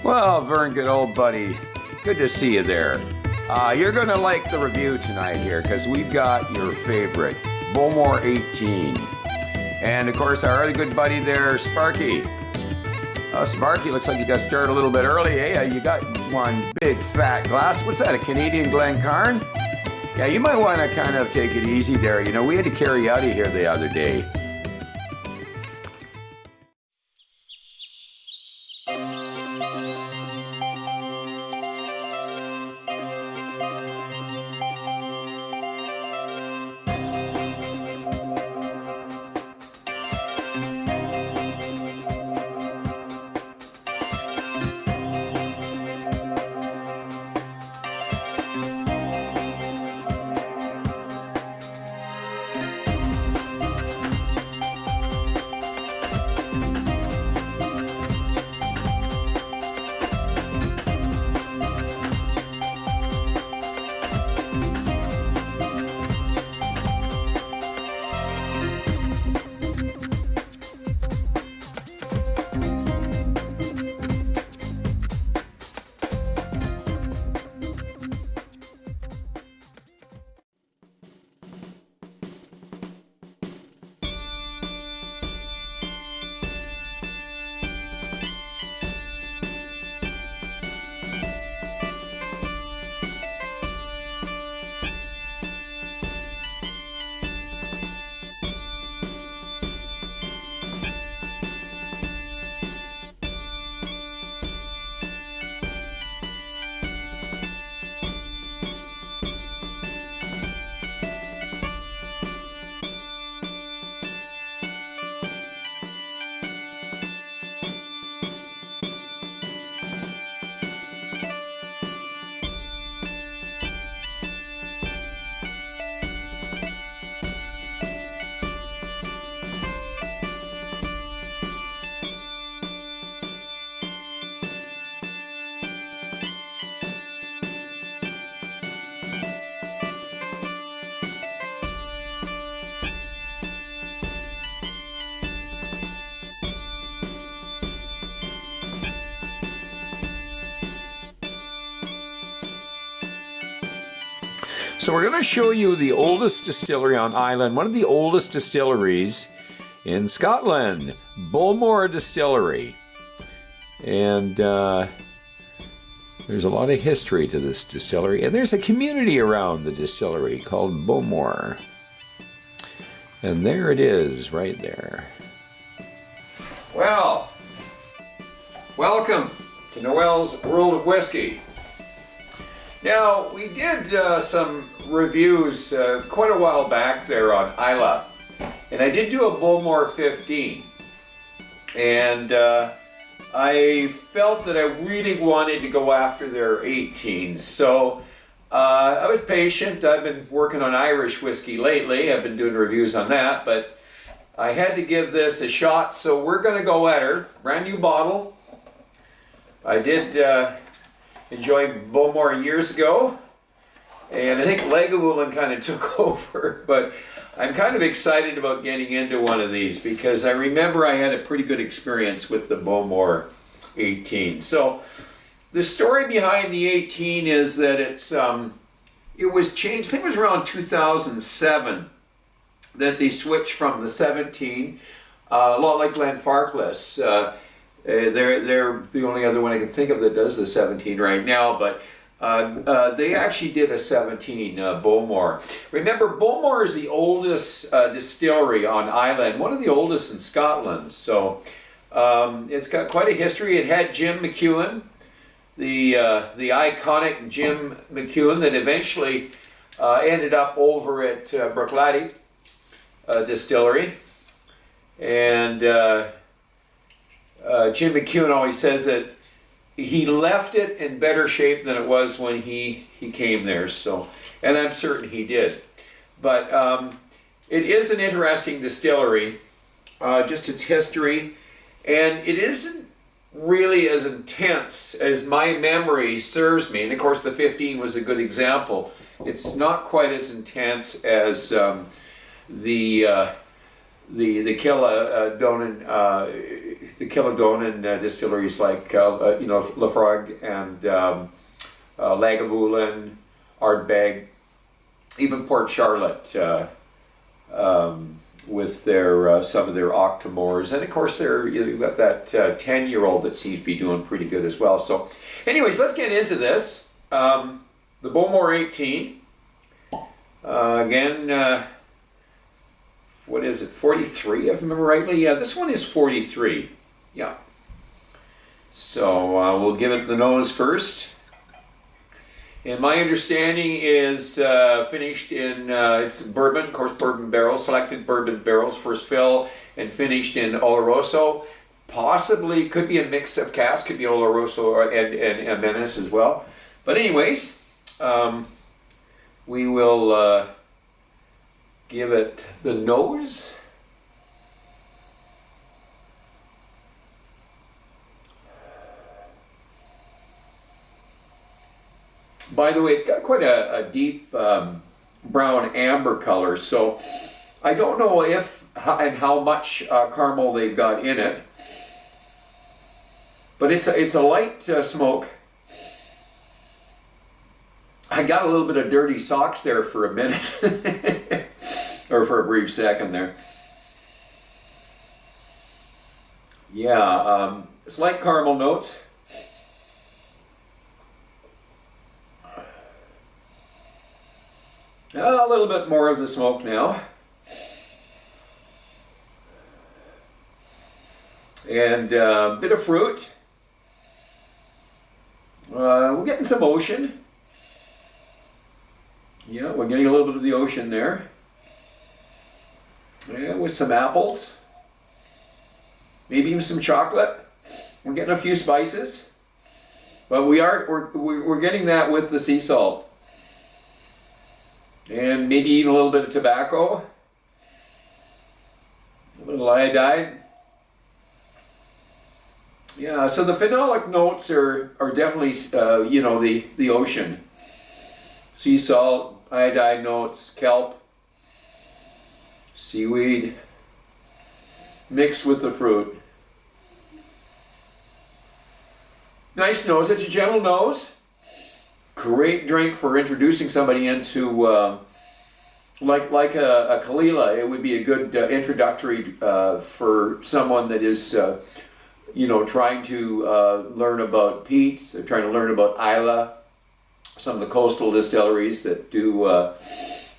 Well, Vern, good old buddy, good to see you there. You're going to like the review tonight here because we've got your favorite Bowmore 18. And of course, our other good buddy there, Sparky. Sparky, looks like you got started a little bit early, eh? You got one big fat glass. What's that, a Canadian Glencairn? Yeah, you might want to kind of take it easy there. You know, we had to carry you out of here the other day. So we're going to show you the oldest distillery on Island, one of the oldest distilleries in Scotland, Bowmore Distillery. And there's a lot of history to this distillery, and there's a community around the distillery called Bowmore. And there it is, right there. Well, welcome to Noel's World of Whiskey. Now, we did some reviews quite a while back there on Islay, and I did do a Bowmore 15, and I felt that I really wanted to go after their 18, so I was patient. I've been working on Irish whiskey lately. I've been doing reviews on that, but I had to give this a shot, so we're going to go at her. Brand new bottle. I did enjoyed Bowmore years ago, and I think Lagavulin kind of took over, but I'm kind of excited about getting into one of these because I remember I had a pretty good experience with the Bowmore 18. So the story behind the 18 is that it was changed. I think it was around 2007 that they switched from the 17, a lot like Glenfarclas. They're the only other one I can think of that does the 17 right now, but they actually did a 17 Bowmore. Remember, Bowmore is the oldest distillery on Island, one of the oldest in Scotland. So it's got quite a history. It had Jim McEwen, the iconic Jim McEwen that eventually ended up over at Bruichladdich Distillery, and Jim McEwen always says that he left it in better shape than it was when he came there. So, and I'm certain he did. But it is an interesting distillery, just its history, and it isn't really as intense as my memory serves me. And of course, the 15 was a good example. It's not quite as intense as the Caol Ila the Caledonian distilleries like Lafroig and Lagavulin, Ardbeg, even Port Charlotte with their some of their Octomores, and of course you've got that 10-year-old that seems to be doing pretty good as well. So, anyways, let's get into this. The Bowmore 18. Again, what is it, 43, if I remember rightly? Yeah, this one is 43. Yeah. So we'll give it the nose first. And my understanding is finished in, it's bourbon, of course, bourbon barrels, selected bourbon barrels, first fill, and finished in Oloroso. Possibly, could be a mix of cask, could be Oloroso and Menace as well. But anyways, we will give it the nose. By the way, it's got quite a deep brown amber color, so I don't know if and how much caramel they've got in it, but it's a light smoke. I got a little bit of dirty socks there for a minute, or for a brief second there. Yeah, slight caramel notes. A little bit more of the smoke now. And a bit of fruit. We're getting some ocean. Yeah, we're getting a little bit of the ocean there. Yeah, with some apples. Maybe even some chocolate. We're getting a few spices. But we're getting that with the sea salt. And maybe even a little bit of tobacco, a little iodide. Yeah, so the phenolic notes are definitely, the ocean. Sea salt, iodide notes, kelp, seaweed, mixed with the fruit. Nice nose, it's a gentle nose. Great drink for introducing somebody into, like a Caol Ila. It would be a good introductory for someone that is, trying to learn about peat, trying to learn about Islay, some of the coastal distilleries that do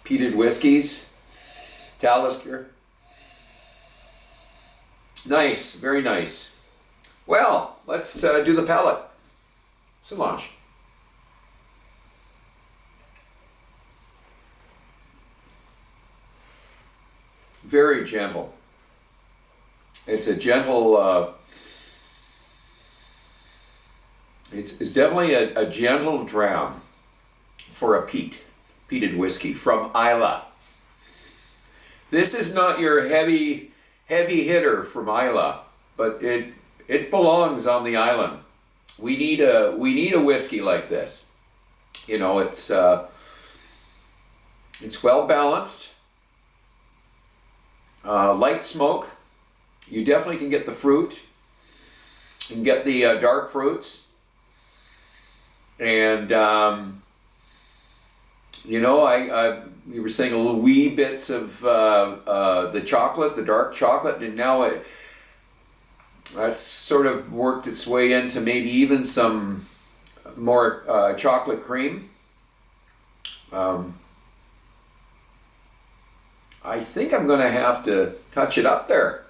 peated whiskies, Talisker. Nice, very nice. Well, let's do the palate. Solange. Very gentle. It's a gentle, it's definitely a gentle dram for a peated whiskey from Islay. This is not your heavy hitter from Islay, but it belongs on the island. We need a whiskey like this. It's well balanced. Light smoke. You definitely can get the fruit. You can get the dark fruits. And, we were saying a little wee bits of the chocolate, the dark chocolate, and now that's sort of worked its way into maybe even some more chocolate cream. I think I'm going to have to touch it up there.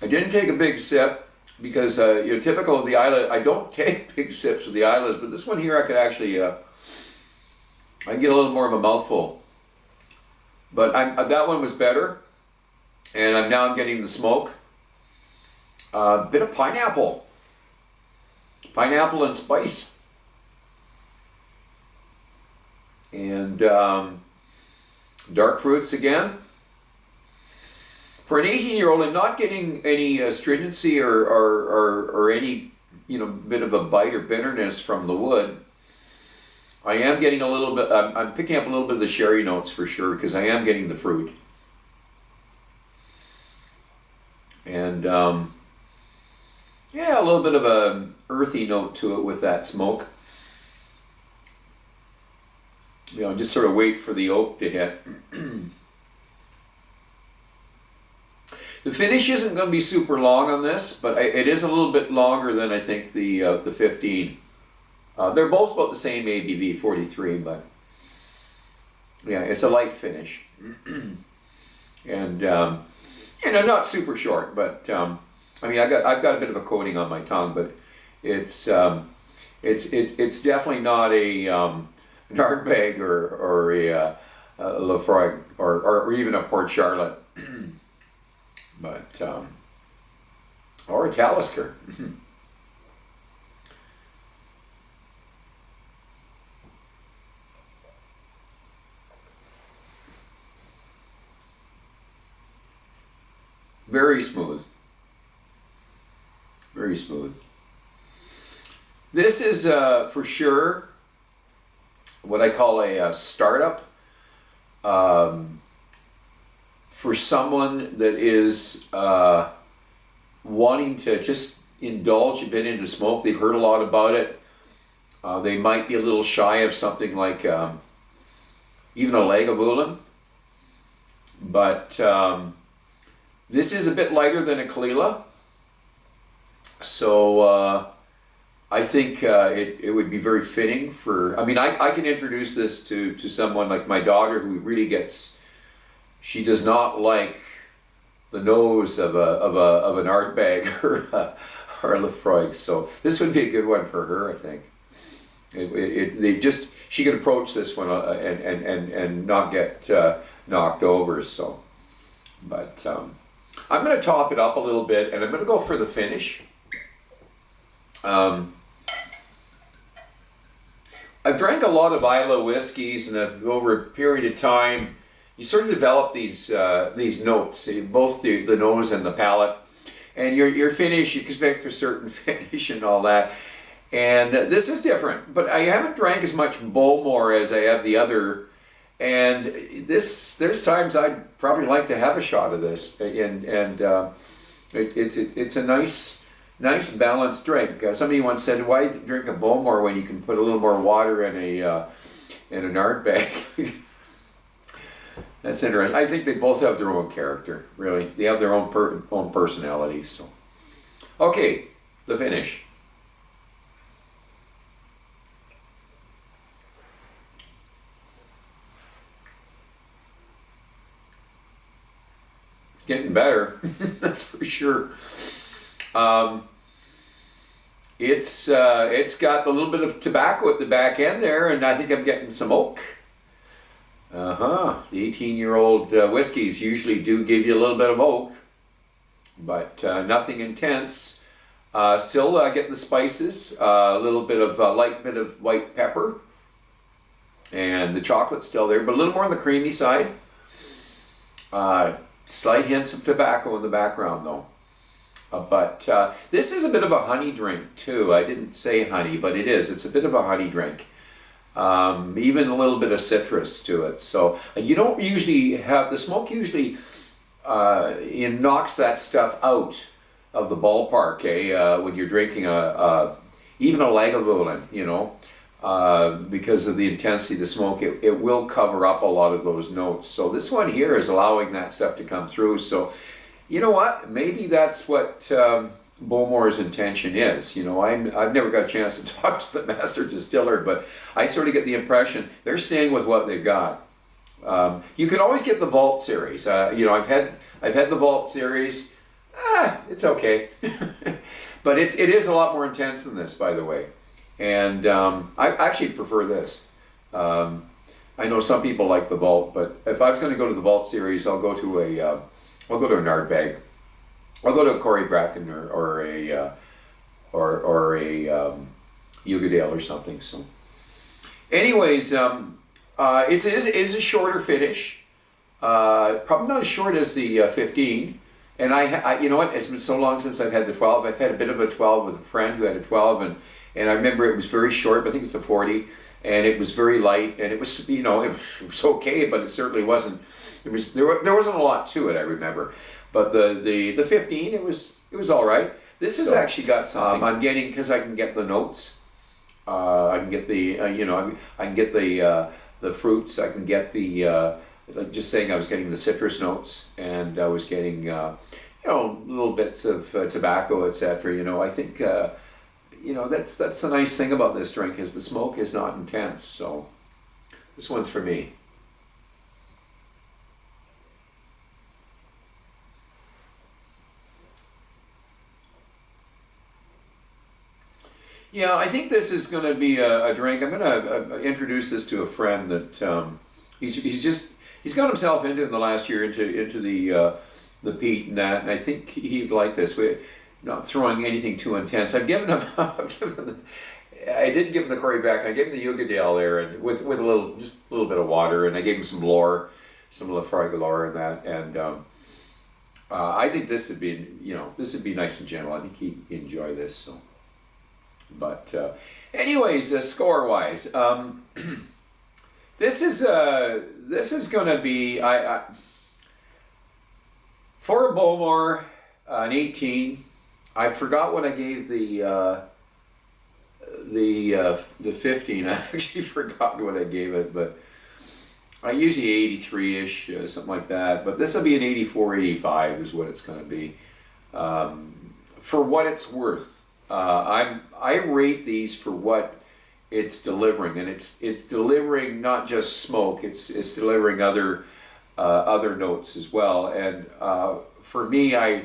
I didn't take a big sip because typical of the Islay, I don't take big sips with the Islas, but this one here I could actually, I can get a little more of a mouthful. But that one was better, and now I'm getting the smoke. A bit of pineapple and spice, and dark fruits again. For an 18-year-old, I'm not getting any astringency or any bit of a bite or bitterness from the wood. I am getting a little bit, I'm picking up a little bit of the sherry notes for sure, because I am getting the fruit. And yeah, a little bit of an earthy note to it with that smoke. You know, just sort of wait for the oak to hit. The finish isn't going to be super long on this, but it is a little bit longer than I think the 15. They're both about the same ABV, 43, but yeah, it's a light finish. And you know, not super short, but I mean, I've got a bit of a coating on my tongue, but it's definitely not a Ardbeg or a Lafroig or even a Port Charlotte, but or a Talisker. Very smooth. Very smooth. This is for sure what I call a startup for someone that is wanting to just indulge a bit into smoke. They've heard a lot about it. They might be a little shy of something like even a Lagavulin, but this is a bit lighter than a Caol Ila, so I think it would be very fitting for, I mean, I can introduce this to someone like my daughter who really gets, she does not like the nose of an Ardbeg or a Lafroig, so this would be a good one for her, I think. She could approach this one and not get knocked over, so, but I'm going to top it up a little bit, and I'm going to go for the finish. I've drank a lot of Islay Whiskies, and over a period of time, you sort of develop these notes, both the nose and the palate, and your finish, you expect a certain finish and all that. And this is different, but I haven't drank as much Bowmore as I have the other. And there's times I'd probably like to have a shot of this, and it's a nice balanced drink. Somebody once said, "Why drink a Bowmore when you can put a little more water in an Ardbeg?" That's interesting. I think they both have their own character. Really, they have their own personalities. So, okay, the finish. Getting better, that's for sure. It's got a little bit of tobacco at the back end there, and I think I'm getting some oak. The 18-year-old whiskeys usually do give you a little bit of oak, but nothing intense. Still get the spices, a little bit of light bit of white pepper, and the chocolate's still there, but a little more on the creamy side. Slight hints of tobacco in the background though. But this is a bit of a honey drink too. I didn't say honey, but it is. It's a bit of a honey drink. Even a little bit of citrus to it. So you don't usually have, the smoke usually it knocks that stuff out of the ballpark, when you're drinking even a Lagavulin, you know. Because of the intensity of the smoke, it will cover up a lot of those notes. So this one here is allowing that stuff to come through. So, you know what? Maybe that's what Bowmore's intention is. You know, I've never got a chance to talk to the master distiller, but I sort of get the impression they're staying with what they've got. You can always get the Vault series. You know, I've had the Vault series. It's okay, but it is a lot more intense than this, by the way. And I actually prefer this. I know some people like the Vault, but if I was going to go to the Vault series, I'll go to an Ardbeg. I'll go to a Corey Bracken or a Ugadale or something. So, anyways, it is a shorter finish. Probably not as short as the 15. And I you know what? It's been so long since I've had the 12. I've had a bit of a 12 with a friend who had a 12, and I remember it was very short, but I think it's a 40, and it was very light, and it was, you know, it was okay, but it certainly wasn't. There wasn't a lot to it, I remember. But the 15, it was all right. This has actually got something I'm getting, because I can get the notes. I can get the I can get the fruits. I can get the just saying I was getting the citrus notes, and I was getting little bits of tobacco, etc. You know, I think that's the nice thing about this drink, is the smoke is not intense. So this one's for me. Yeah, I think this is going to be a drink. I'm going to introduce this to a friend that he's got himself into in the last year into the peat and that, and I think he'd like this. We're not throwing anything too intense. I did give him the Corey back. I gave him the Yugadale there, and with a little bit of water, and I gave him some lore, some Lafroig lore and that, and I think this would be nice and gentle. I think he'd enjoy this. So. But anyways, score wise, this is going to be for a Bowmore, an 18. I forgot what I gave the 15. I actually forgot what I gave it, but I usually 83-ish, something like that. But this will be an 84, 85 is what it's going to be, for what it's worth. I rate these for what it's delivering, and it's delivering not just smoke. It's delivering other notes as well. And for me, I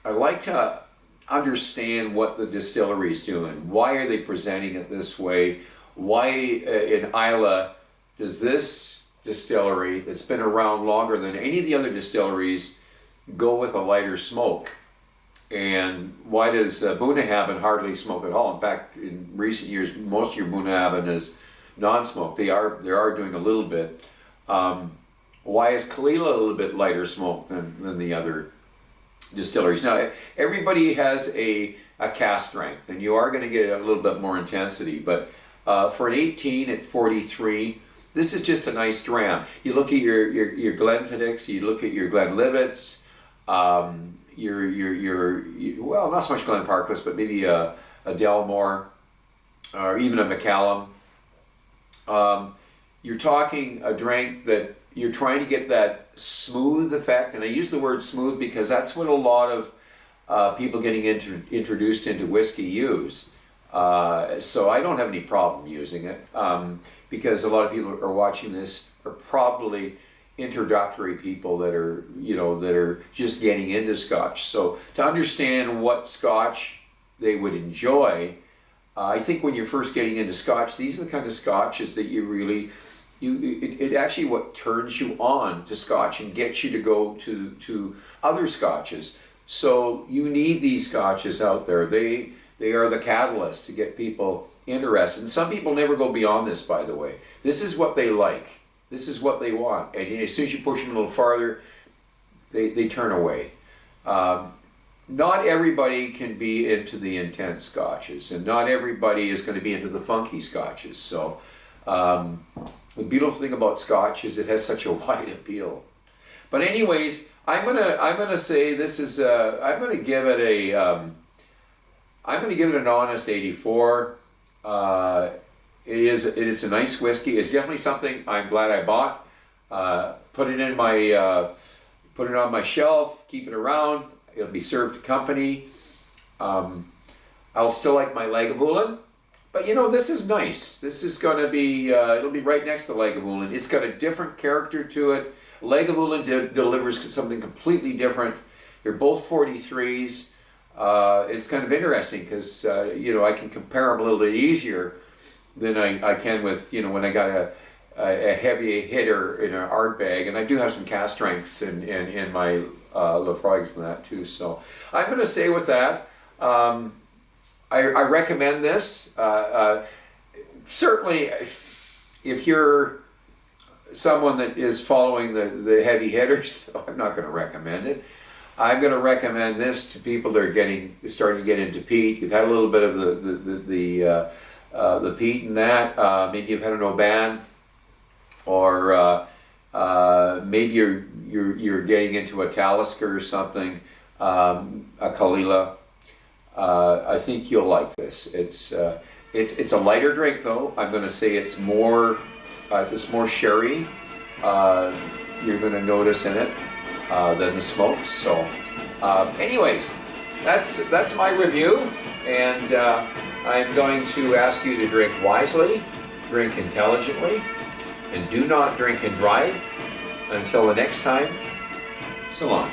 like to understand what the distillery is doing. Why are they presenting it this way? Why in Islay does this distillery, that's been around longer than any of the other distilleries, go with a lighter smoke? And why does Bunnahabhain hardly smoke at all? In fact, in recent years, most of your Bunnahabhain is non-smoke. They are doing a little bit. Why is Caol Ila a little bit lighter smoke than the other distilleries? Now, everybody has a cask strength, and you are going to get a little bit more intensity. But for an 18 at 43, this is just a nice dram. You look at your Glenfiddichs, you look at your Glenlivets, well, not so much Glen Parkless, but maybe a Delmore or even a Macallan. You're talking a drink that you're trying to get that smooth effect, and I use the word smooth because that's what a lot of people getting introduced into whiskey use. So I don't have any problem using it, because a lot of people are watching this are probably introductory people that are just getting into Scotch. So to understand what Scotch they would enjoy, I think when you're first getting into Scotch, these are the kind of Scotches that it actually what turns you on to Scotch and gets you to go to other Scotches. So you need these Scotches out there. They are the catalyst to get people interested. And some people never go beyond this, by the way. This is what they like. This is what they want, and as soon as you push them a little farther, they turn away. Not everybody can be into the intense Scotches, and not everybody is going to be into the funky Scotches. So the beautiful thing about Scotch is it has such a wide appeal. But anyways, I'm gonna say this is I'm gonna give it an honest 84. It is a nice whiskey. It's definitely something I'm glad I bought. Put it on my shelf, keep it around. It'll be served to company. I'll still like my Lagavulin, but this is nice. This is going to be, it'll be right next to Lagavulin. It's got a different character to it. Lagavulin delivers something completely different. They're both 43s. It's kind of interesting because, I can compare them a little bit easier than I can with, when I got a heavy hitter in an art bag, and I do have some cask strengths in my Lafroigs and that too. So I'm going to stay with that. I recommend this. Certainly, if you're someone that is following the heavy hitters, I'm not going to recommend it. I'm going to recommend this to people that are starting to get into peat. You've had a little bit of the peat in that. Maybe you've had an Oban, or maybe you're getting into a Talisker or something, a Caol Ila. I think you'll like this. It's a lighter drink though. I'm going to say it's more sherry. You're going to notice in it than the smokes. So, anyways, that's my review, and I'm going to ask you to drink wisely, drink intelligently, and do not drink and drive. Until the next time, so long.